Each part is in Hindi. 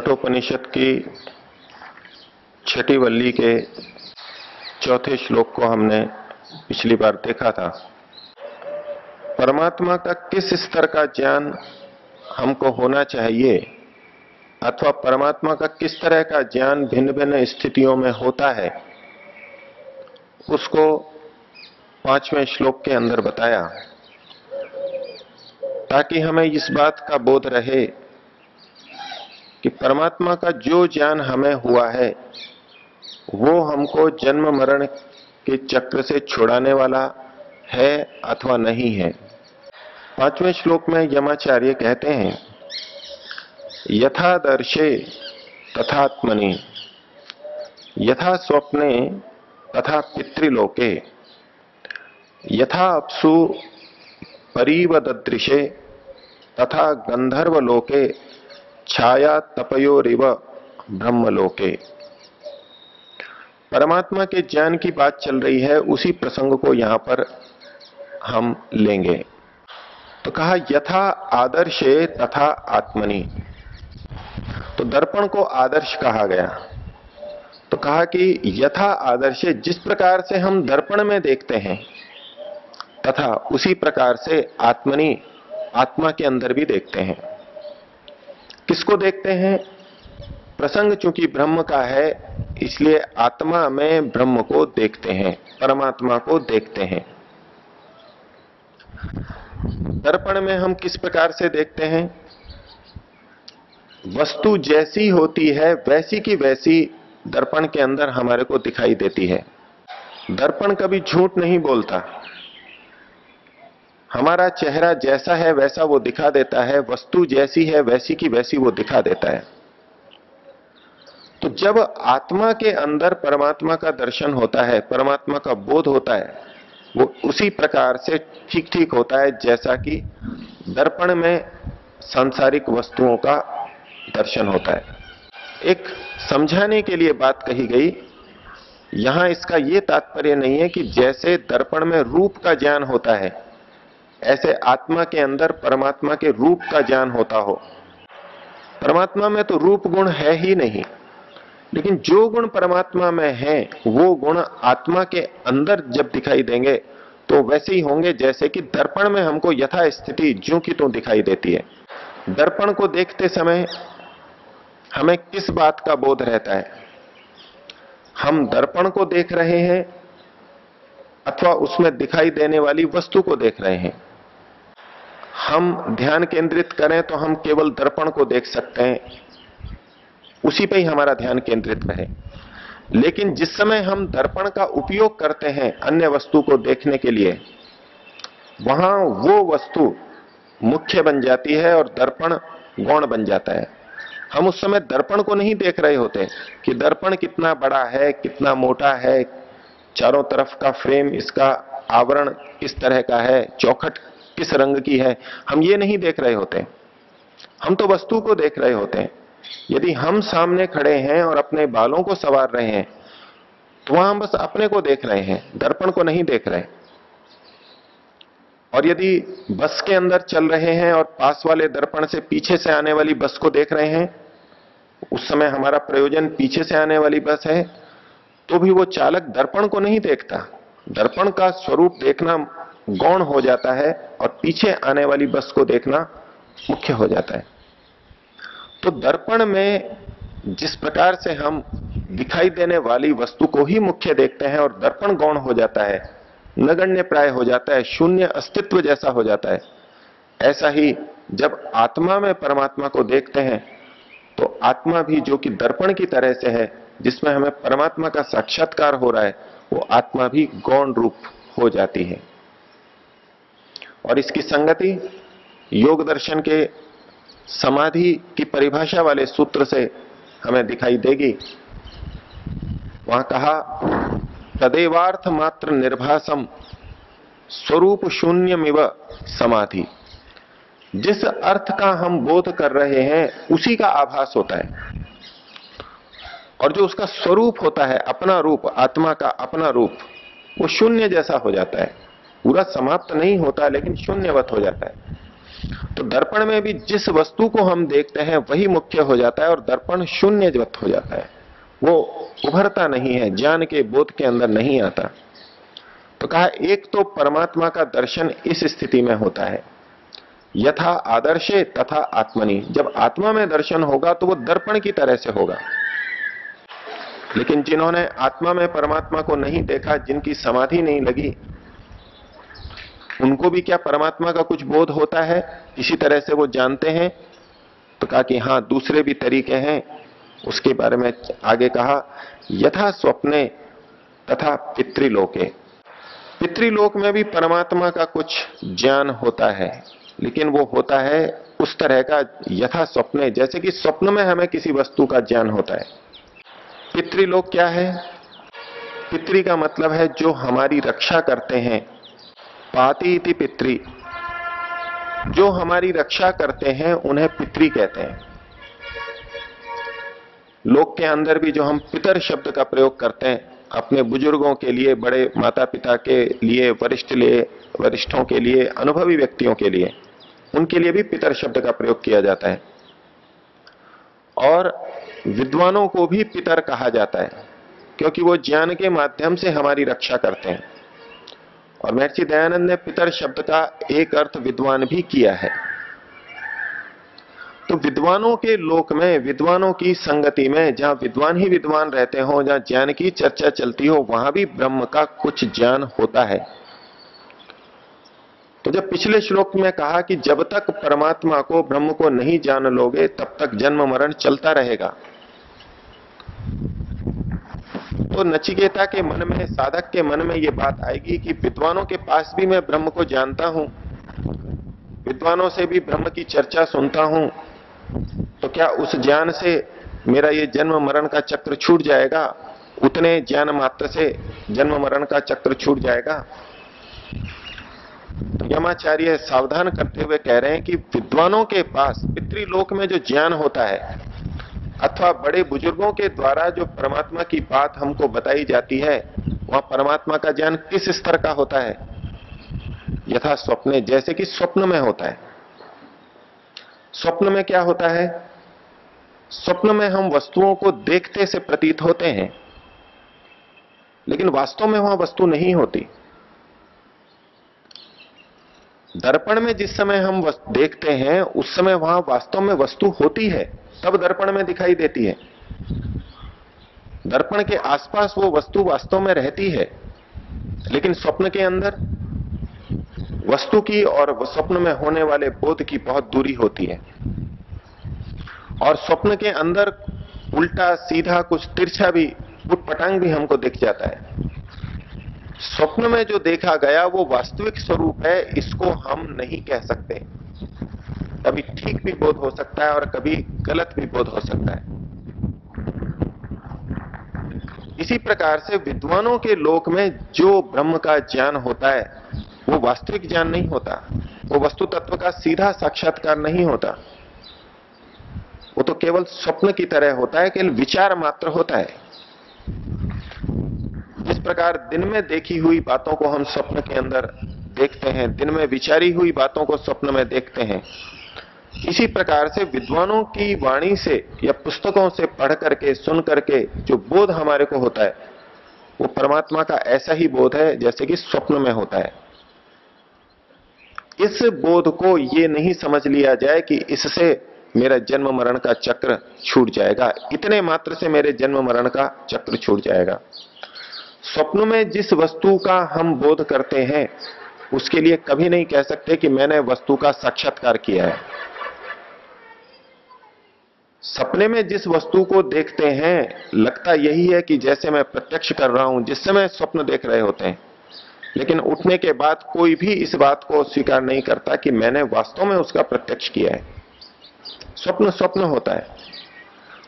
कठोपनिषद की छठी वल्ली के चौथे श्लोक को हमने पिछली बार देखा था। परमात्मा का किस स्तर का ज्ञान हमको होना चाहिए अथवा परमात्मा का किस तरह का ज्ञान भिन्न भिन्न स्थितियों में होता है, उसको 5वें श्लोक के अंदर बताया, ताकि हमें इस बात का बोध रहे कि परमात्मा का जो ज्ञान हमें हुआ है वो हमको जन्म मरण के चक्र से छुड़ाने वाला है अथवा नहीं है। 5वें श्लोक में यमाचार्य कहते हैं, यथा दर्शे तथात्मनि यथा स्वप्ने तथा पितृलोके यथा अप्सु परिवददृशे तथा गंधर्वलोके छाया तपयोरिव ब्रह्मलोके। परमात्मा के ज्ञान की बात चल रही है, उसी प्रसंग को यहां पर हम लेंगे। तो कहा यथा आदर्शे तथा आत्मनि, तो दर्पण को आदर्श कहा गया। तो कहा कि यथा आदर्शे, जिस प्रकार से हम दर्पण में देखते हैं तथा उसी प्रकार से आत्मनि, आत्मा के अंदर भी देखते हैं। किसको देखते हैं? प्रसंग चूंकि ब्रह्म का है इसलिए आत्मा में ब्रह्म को देखते हैं, परमात्मा को देखते हैं। दर्पण में हम किस प्रकार से देखते हैं? वस्तु जैसी होती है वैसी की वैसी दर्पण के अंदर हमारे को दिखाई देती है। दर्पण कभी झूठ नहीं बोलता। हमारा चेहरा जैसा है वैसा वो दिखा देता है, वस्तु जैसी है वैसी की वैसी वो दिखा देता है। तो जब आत्मा के अंदर परमात्मा का दर्शन होता है, परमात्मा का बोध होता है, वो उसी प्रकार से ठीक ठीक होता है जैसा कि दर्पण में सांसारिक वस्तुओं का दर्शन होता है। एक समझाने के लिए बात कही गई, यहां इसका यह तात्पर्य नहीं है कि जैसे दर्पण में रूप का ज्ञान होता है ऐसे आत्मा के अंदर परमात्मा के रूप का ज्ञान होता हो। परमात्मा में तो रूप गुण है ही नहीं, लेकिन जो गुण परमात्मा में है वो गुण आत्मा के अंदर जब दिखाई देंगे तो वैसे ही होंगे जैसे कि दर्पण में हमको यथा स्थिति ज्यों की त्यों दिखाई देती है। दर्पण को देखते समय हमें किस बात का बोध रहता है? हम दर्पण को देख रहे हैं अथवा उसमें दिखाई देने वाली वस्तु को देख रहे हैं। हम ध्यान केंद्रित करें तो हम केवल दर्पण को देख सकते हैं, उसी पे ही हमारा ध्यान केंद्रित रहे। लेकिन जिस समय हम दर्पण का उपयोग करते हैं अन्य वस्तु को देखने के लिए, वहां वो वस्तु मुख्य बन जाती है और दर्पण गौण बन जाता है। हम उस समय दर्पण को नहीं देख रहे होते कि दर्पण कितना बड़ा है, कितना मोटा है, चारों तरफ का फ्रेम, इसका आवरण किस तरह का है, चौखट किस रंग की है, हम ये नहीं देख रहे होते। हम तो वस्तु को देख रहे होते हैं। यदि हम सामने खड़े हैं और अपने बालों को संवार रहे हैं तो वहां हम बस अपने को देख रहे हैं, दर्पण को नहीं देख रहे। और यदि बस के अंदर चल रहे हैं और पास वाले दर्पण से पीछे से आने वाली बस को देख रहे हैं, उस समय हमारा प्रयोजन पीछे से आने वाली बस है, तो भी वो चालक दर्पण को नहीं देखता। दर्पण का स्वरूप देखना गौण हो जाता है और पीछे आने वाली बस को देखना मुख्य हो जाता है। तो दर्पण में जिस प्रकार से हम दिखाई देने वाली वस्तु को ही मुख्य देखते हैं और दर्पण गौण हो जाता है, नगण्य प्राय हो जाता है, शून्य अस्तित्व जैसा हो जाता है, ऐसा ही जब आत्मा में परमात्मा को देखते हैं तो आत्मा भी जो कि दर्पण की तरह से है, जिसमें हमें परमात्मा का साक्षात्कार हो रहा है, वो आत्मा भी गौण रूप हो जाती है। और इसकी संगति योग दर्शन के समाधि की परिभाषा वाले सूत्र से हमें दिखाई देगी। वहां कहा, तदेवार्थ मात्र निर्भासम स्वरूप शून्यमिव समाधि। जिस अर्थ का हम बोध कर रहे हैं उसी का आभास होता है, और जो उसका स्वरूप होता है, अपना रूप, आत्मा का अपना रूप, वो शून्य जैसा हो जाता है। पूरा समाप्त नहीं होता लेकिन शून्यवत हो जाता है। तो दर्पण में भी जिस वस्तु को हम देखते हैं वही मुख्य हो जाता है और दर्पण शून्यवत हो जाता है, वो उभरता नहीं है, ज्ञान के बोध के अंदर नहीं आता। तो कहा एक तो परमात्मा का दर्शन इस स्थिति में होता है, यथा आदर्शे तथा आत्मनि। जब आत्मा में दर्शन होगा तो वो दर्पण की तरह से होगा। लेकिन जिन्होंने आत्मा में परमात्मा को नहीं देखा, जिनकी समाधि नहीं लगी, उनको भी क्या परमात्मा का कुछ बोध होता है? इसी तरह से वो जानते हैं? तो कहा कि हां, दूसरे भी तरीके हैं। उसके बारे में आगे कहा, यथा स्वप्ने तथा पितृलोके। पितृलोक में भी परमात्मा का कुछ ज्ञान होता है, लेकिन वो होता है उस तरह का यथा स्वप्ने, जैसे कि स्वप्न में हमें किसी वस्तु का ज्ञान होता है। पितृलोक क्या है? पितृ का मतलब है जो हमारी रक्षा करते हैं। पाति इति पितृ, जो हमारी रक्षा करते हैं उन्हें पितृ कहते हैं। लोक के अंदर भी जो हम पितर शब्द का प्रयोग करते हैं अपने बुजुर्गों के लिए, बड़े माता पिता के लिए, वरिष्ठों के लिए, अनुभवी व्यक्तियों के लिए, उनके लिए भी पितर शब्द का प्रयोग किया जाता है। और विद्वानों को भी पितर कहा जाता है, क्योंकि वो ज्ञान के माध्यम से हमारी रक्षा करते हैं। और महर्षि दयानंद ने पितर शब्द का एक अर्थ विद्वान भी किया है। तो विद्वानों के लोक में, विद्वानों की संगति में, जहां विद्वान ही विद्वान रहते हो, जहां ज्ञान की चर्चा चलती हो, वहां भी ब्रह्म का कुछ ज्ञान होता है। तो जब पिछले श्लोक में कहा कि जब तक परमात्मा को, ब्रह्म को नहीं जान लोगे तब तक जन्म मरण चलता रहेगा, तो नचिकेता के मन में, साधक के मन में यह बात आएगी कि विद्वानों के पास भी मैं ब्रह्म को जानता हूं, विद्वानों से भी ब्रह्म की चर्चा सुनता हूं, तो क्या उस ज्ञान से मेरा ये जन्म मरण का चक्र छूट जाएगा? उतने ज्ञान मात्र से जन्म मरण का चक्र छूट जाएगा? तो यमाचार्य सावधान करते हुए कह रहे हैं कि विद्वानों के पास पितृलोक में जो ज्ञान होता है, अथवा बड़े बुजुर्गों के द्वारा जो परमात्मा की बात हमको बताई जाती है, वहां परमात्मा का ज्ञान किस स्तर का होता है? यथा स्वप्ने, जैसे कि स्वप्न में होता है। स्वप्न में क्या होता है? स्वप्न में हम वस्तुओं को देखते से प्रतीत होते हैं, लेकिन वास्तव में वहां वस्तु नहीं होती। दर्पण में जिस समय हम देखते हैं उस समय वहां वास्तव में वस्तु होती है, तब दर्पण में दिखाई देती है। दर्पण के आसपास वो वस्तु वास्तव में रहती है, लेकिन स्वप्न के अंदर वस्तु की और स्वप्न में होने वाले बोध की बहुत दूरी होती है। और स्वप्न के अंदर उल्टा सीधा, कुछ तिरछा भी, उटपटांग भी हमको दिख जाता है। स्वप्न में जो देखा गया वो वास्तविक स्वरूप है, इसको हम नहीं कह सकते। कभी ठीक भी बोध हो सकता है और कभी गलत भी बोध हो सकता है। इसी प्रकार से विद्वानों के लोक में जो ब्रह्म का ज्ञान होता है वो वास्तविक ज्ञान नहीं होता, वो वस्तु तत्व का सीधा साक्षात्कार नहीं होता, वो तो केवल स्वप्न की तरह होता है, केवल विचार मात्र होता है। जिस प्रकार दिन में देखी हुई बातों को हम स्वप्न के अंदर देखते हैं, दिन में विचारी हुई बातों को स्वप्न में देखते हैं, इसी प्रकार से विद्वानों की वाणी से या पुस्तकों से पढ़ करके, सुन करके जो बोध हमारे को होता है वो परमात्मा का ऐसा ही बोध है जैसे कि स्वप्न में होता है। इस बोध को ये नहीं समझ लिया जाए कि इससे मेरा जन्म मरण का चक्र छूट जाएगा, इतने मात्र से मेरे जन्म मरण का चक्र छूट जाएगा। स्वप्न में जिस वस्तु का हम बोध करते हैं उसके लिए कभी नहीं कह सकते कि मैंने वस्तु का साक्षात्कार किया है। सपने में जिस वस्तु को देखते हैं लगता यही है कि जैसे मैं प्रत्यक्ष कर रहा हूं, जिस समय स्वप्न देख रहे होते हैं, लेकिन उठने के बाद कोई भी इस बात को स्वीकार नहीं करता कि मैंने वास्तव में उसका प्रत्यक्ष किया है। स्वप्न स्वप्न होता है।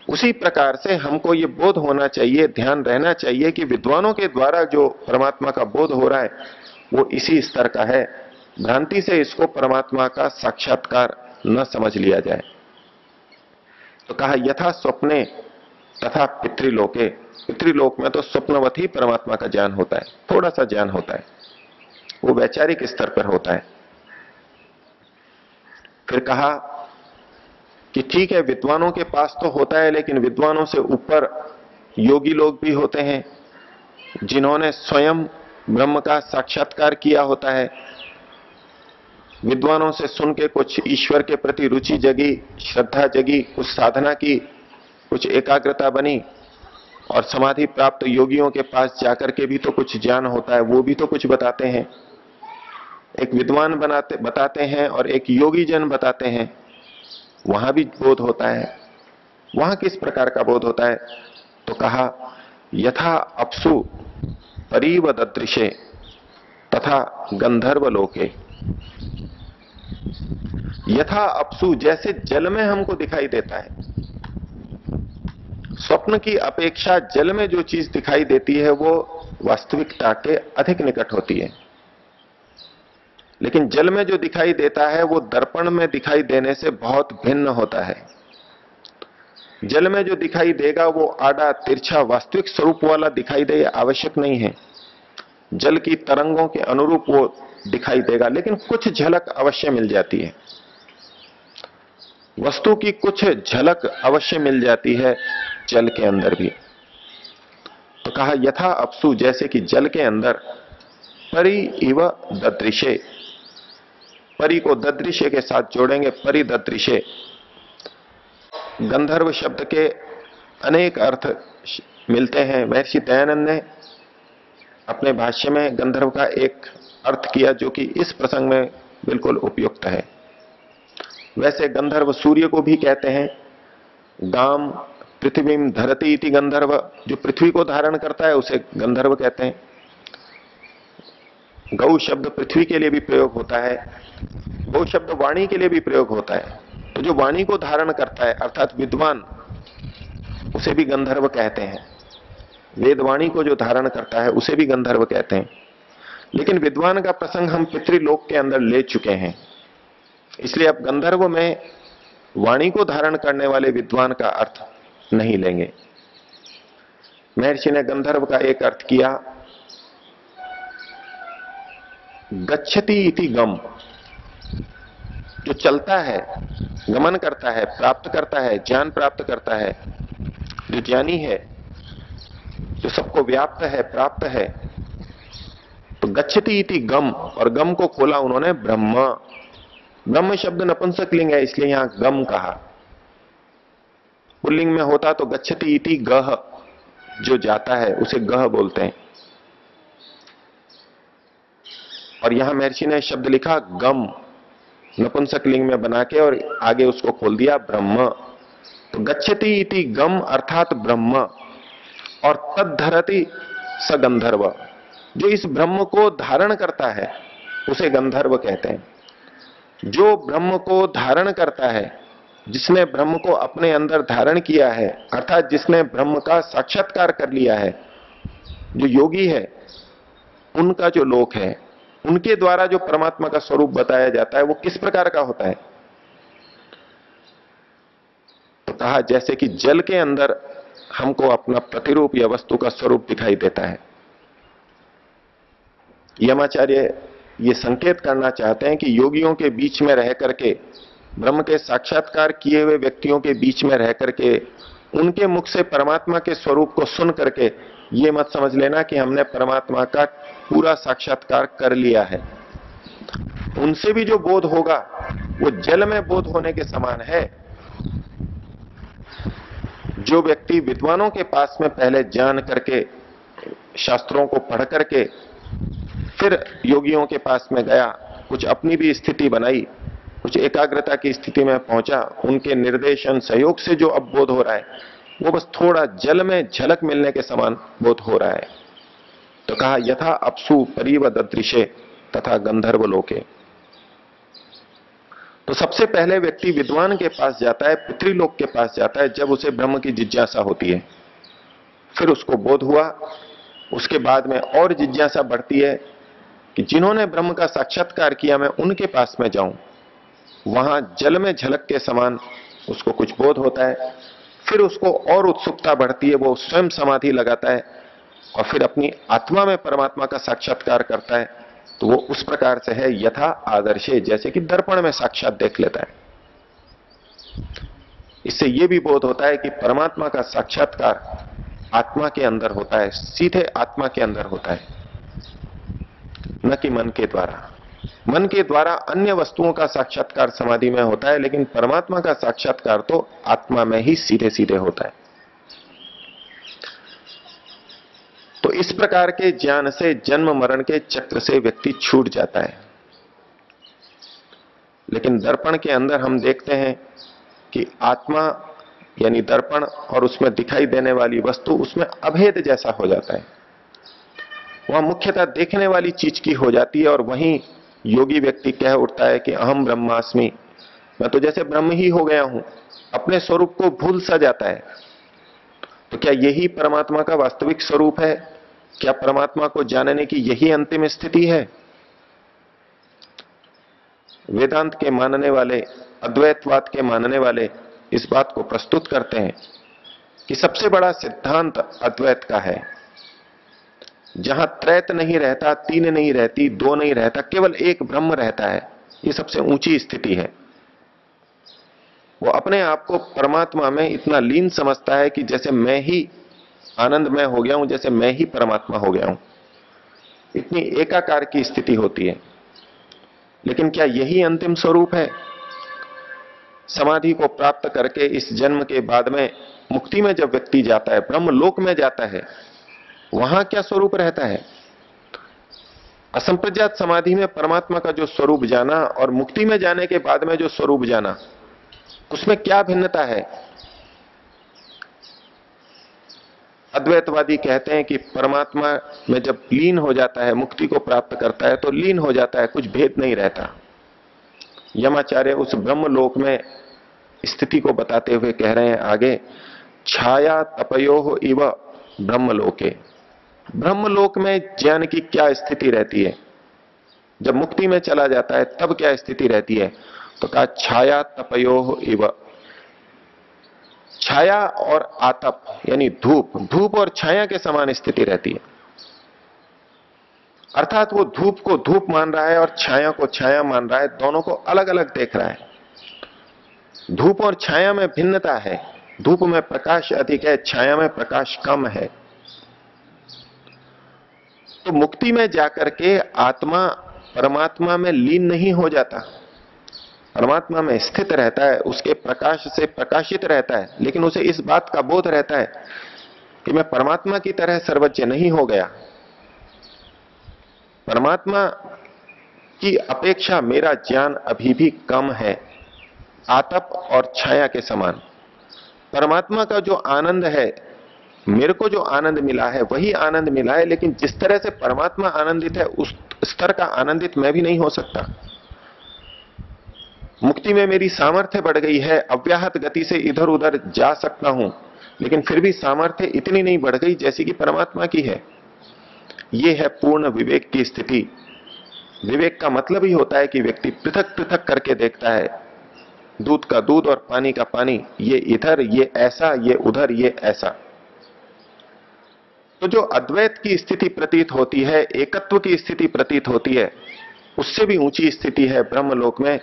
उसी प्रकार से हमको ये बोध होना चाहिए, ध्यान रहना चाहिए कि विद्वानों के द्वारा जो परमात्मा का बोध हो रहा है वो इसी स्तर का है। भ्रांति से इसको परमात्मा का साक्षात्कार न समझ लिया जाए। तो कहा यथा स्वप्ने तथा पितृलोके, पितृलोक में तो स्वप्नवत ही परमात्मा का ज्ञान होता है, थोड़ा सा ज्ञान होता है, वो वैचारिक स्तर पर होता है। फिर कहा कि ठीक है, विद्वानों के पास तो होता है, लेकिन विद्वानों से ऊपर योगी लोग भी होते हैं जिन्होंने स्वयं ब्रह्म का साक्षात्कार किया होता है। विद्वानों से सुन के कुछ ईश्वर के प्रति रुचि जगी, श्रद्धा जगी, कुछ साधना की, कुछ एकाग्रता बनी, और समाधि प्राप्त योगियों के पास जाकर के भी तो कुछ ज्ञान होता है, वो भी तो कुछ बताते हैं। एक विद्वान बताते हैं और एक योगी जन बताते हैं, वहां भी बोध होता है। वहां किस प्रकार का बोध होता है? तो कहा यथा अपसु परीव ददृशे तथा गंधर्व लोके। यथा अपसु, जैसे जल में हमको दिखाई देता है, स्वप्न की अपेक्षा जल में जो चीज दिखाई देती है वो वास्तविकता के अधिक निकट होती है। लेकिन जल में जो दिखाई देता है वो दर्पण में दिखाई देने से बहुत भिन्न होता है। जल में जो दिखाई देगा वो आड़ा तिरछा वास्तविक स्वरूप वाला दिखाई दे, आवश्यक नहीं है। जल की तरंगों के अनुरूप वो दिखाई देगा, लेकिन कुछ झलक अवश्य मिल जाती है। वस्तु की कुछ झलक अवश्य मिल जाती है जल के अंदर भी। तो कहा यथा अपसु, जैसे कि जल के अंदर परि इव ददृशे, परि को ददृशे के साथ जोड़ेंगे, परि ददृशे। गंधर्व शब्द के अनेक अर्थ मिलते हैं। महर्षि दयानंद ने अपने भाष्य में गंधर्व का एक अर्थ किया जो कि इस प्रसंग में बिल्कुल उपयुक्त है। वैसे गंधर्व सूर्य को भी कहते हैं। गाम पृथ्वीम धरती इति गंधर्व, जो पृथ्वी को धारण करता है उसे गंधर्व कहते हैं। गौ शब्द पृथ्वी के लिए भी प्रयोग होता है, गौ शब्द वाणी के लिए भी प्रयोग होता है। तो जो वाणी को धारण करता है अर्थात विद्वान, उसे भी गंधर्व कहते हैं। वेदवाणी को जो धारण करता है उसे भी गंधर्व कहते हैं। लेकिन विद्वान का प्रसंग हम पितृलोक के अंदर ले चुके हैं, इसलिए अब गंधर्व में वाणी को धारण करने वाले विद्वान का अर्थ नहीं लेंगे। महर्षि ने गंधर्व का एक अर्थ किया, गच्छति इति गम, जो चलता है, गमन करता है, प्राप्त करता है, ज्ञान प्राप्त करता है, जो ज्ञानी है, जो सबको व्याप्त है, प्राप्त है। तो गच्छति इति गम, और गम को खोला उन्होंने ब्रह्म। ब्रह्म शब्द नपुंसक लिंग है, इसलिए यहां गम कहा। पुल्लिंग में होता तो गच्छति इति गह, जो जाता है उसे गह बोलते हैं। और यहां महर्षि ने शब्द लिखा गम, नपुंसक लिंग में बना के, और आगे उसको खोल दिया ब्रह्म। तो गच्छति इति गम अर्थात ब्रह्म, और तद्धरति स गंधर्व, जो इस ब्रह्म को धारण करता है उसे गंधर्व कहते हैं। जो ब्रह्म को धारण करता है, जिसने ब्रह्म को अपने अंदर धारण किया है, अर्थात जिसने ब्रह्म का साक्षात्कार कर लिया है, जो योगी है, उनका जो लोक है, उनके द्वारा जो परमात्मा का स्वरूप बताया जाता है वो किस प्रकार का होता है? तो कहा जैसे कि जल के अंदर हमको अपना प्रतिरूप या वस्तु का स्वरूप दिखाई देता है। यमाचार्य ये संकेत करना चाहते हैं कि योगियों के बीच में रह करके, ब्रह्म के साक्षात्कार किए हुए व्यक्तियों के बीच में रह करके, उनके मुख से परमात्मा के स्वरूप को सुन करके ये मत समझ लेना कि हमने परमात्मा का पूरा साक्षात्कार कर लिया है। उनसे भी जो बोध होगा वो जल में बोध होने के समान है। जो व्यक्ति विद्वानों के पास में पहले जान करके, शास्त्रों को पढ़ करके फिर योगियों के पास में गया, कुछ अपनी भी स्थिति बनाई, कुछ एकाग्रता की स्थिति में पहुंचा, उनके निर्देशन सहयोग से जो अब बोध हो रहा है वो बस थोड़ा जल में झलक मिलने के समान बोध हो रहा है। तो कहा यथा अपसु परीव ददृशे तथा गंधर्व लोके। तो सबसे पहले व्यक्ति विद्वान के पास जाता है, पितृलोक के पास जाता है, जब उसे ब्रह्म की जिज्ञासा होती है। फिर उसको बोध हुआ, उसके बाद में और जिज्ञासा बढ़ती है कि जिन्होंने ब्रह्म का साक्षात्कार किया मैं उनके पास में जाऊं। वहां जल में झलक के समान उसको कुछ बोध होता है। फिर उसको और उत्सुकता बढ़ती है, वो स्वयं समाधि लगाता है और फिर अपनी आत्मा में परमात्मा का साक्षात्कार करता है। तो वो उस प्रकार से है यथा आदर्शे, जैसे कि दर्पण में साक्षात देख लेता है। इससे यह भी बोध होता है कि परमात्मा का साक्षात्कार आत्मा के अंदर होता है, सीधे आत्मा के अंदर होता है, न कि मन के द्वारा। मन के द्वारा अन्य वस्तुओं का साक्षात्कार समाधि में होता है, लेकिन परमात्मा का साक्षात्कार तो आत्मा में ही सीधे सीधे होता है। तो इस प्रकार के ज्ञान से जन्म मरण के चक्र से व्यक्ति छूट जाता है। लेकिन दर्पण के अंदर हम देखते हैं कि आत्मा यानी दर्पण और उसमें दिखाई देने वाली वस्तु उसमें अभेद जैसा हो जाता है। वह मुख्यतः देखने वाली चीज की हो जाती है और वहीं योगी व्यक्ति कह उठता है कि अहम ब्रह्मास्मि, मैं तो जैसे ब्रह्म ही हो गया हूं, अपने स्वरूप को भूल सा जाता है। तो क्या यही परमात्मा का वास्तविक स्वरूप है? क्या परमात्मा को जानने की यही अंतिम स्थिति है? वेदांत के मानने वाले, अद्वैतवाद के मानने वाले इस बात को प्रस्तुत करते हैं कि सबसे बड़ा सिद्धांत अद्वैत का है, जहां त्रैत नहीं रहता, तीन नहीं रहती, दो नहीं रहता, केवल एक ब्रह्म रहता है। यह सबसे ऊंची स्थिति है। वो अपने आप को परमात्मा में इतना लीन समझता है कि जैसे मैं ही आनंदमय हो गया हूं, जैसे मैं ही परमात्मा हो गया हूं। इतनी एकाकार की स्थिति होती है। लेकिन क्या यही अंतिम स्वरूप है? समाधि को प्राप्त करके इस जन्म के बाद में मुक्ति में जब व्यक्ति जाता है, ब्रह्मलोक में जाता है, वहां क्या स्वरूप रहता है? असंप्रज्ञात समाधि में परमात्मा का जो स्वरूप जाना और मुक्ति में जाने के बाद में जो स्वरूप जाना, उसमें क्या भिन्नता है? अद्वैतवादी कहते हैं कि परमात्मा में जब लीन हो जाता है, मुक्ति को प्राप्त करता है, तो लीन हो जाता है, कुछ भेद नहीं रहता। यमाचार्य उस ब्रह्मलोक में स्थिति को बताते हुए कह रहे हैं आगे, छाया तपयो इव ब्रह्मलोके। ब्रह्मलोक में ज्ञान की क्या स्थिति रहती है? जब मुक्ति में चला जाता है तब क्या स्थिति रहती है? तो कहा छाया तपयो इव। छाया और आतप यानी धूप, धूप और छाया के समान स्थिति रहती है। अर्थात वो धूप को धूप मान रहा है और छाया को छाया मान रहा है, दोनों को अलग अलग देख रहा है। धूप और छाया में भिन्नता है। धूप में प्रकाश अधिक है, छाया में प्रकाश कम है। तो मुक्ति में जाकर के आत्मा परमात्मा में लीन नहीं हो जाता, परमात्मा में स्थित रहता है, उसके प्रकाश से प्रकाशित रहता है, लेकिन उसे इस बात का बोध रहता है कि मैं परमात्मा की तरह सर्वज्ञ नहीं हो गया। परमात्मा की अपेक्षा मेरा ज्ञान अभी भी कम है, आतप और छाया के समान। परमात्मा का जो आनंद है, मेरे को जो आनंद मिला है वही आनंद मिला है, लेकिन जिस तरह से परमात्मा आनंदित है उस स्तर का आनंदित मैं भी नहीं हो सकता। मुक्ति में मेरी सामर्थ्य बढ़ गई है, अव्याहत गति से इधर उधर जा सकता हूं, लेकिन फिर भी सामर्थ्य इतनी नहीं बढ़ गई जैसी कि परमात्मा की है। यह है पूर्ण विवेक की स्थिति। विवेक का मतलब ही होता है कि व्यक्ति पृथक पृथक करके देखता है, दूध का दूध और पानी का पानी, ये इधर, ये ऐसा, ये उधर, ये ऐसा। तो जो अद्वैत की स्थिति प्रतीत होती है, एकत्व की स्थिति प्रतीत होती है, उससे भी ऊंची स्थिति है ब्रह्मलोक में,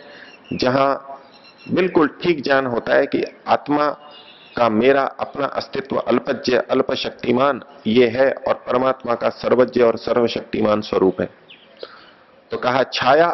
जहां बिल्कुल ठीक ज्ञान होता है कि आत्मा का मेरा अपना अस्तित्व अल्पज्ञ अल्प शक्तिमान ये है और परमात्मा का सर्वज्ञ और सर्वशक्तिमान स्वरूप है। तो कहा छाया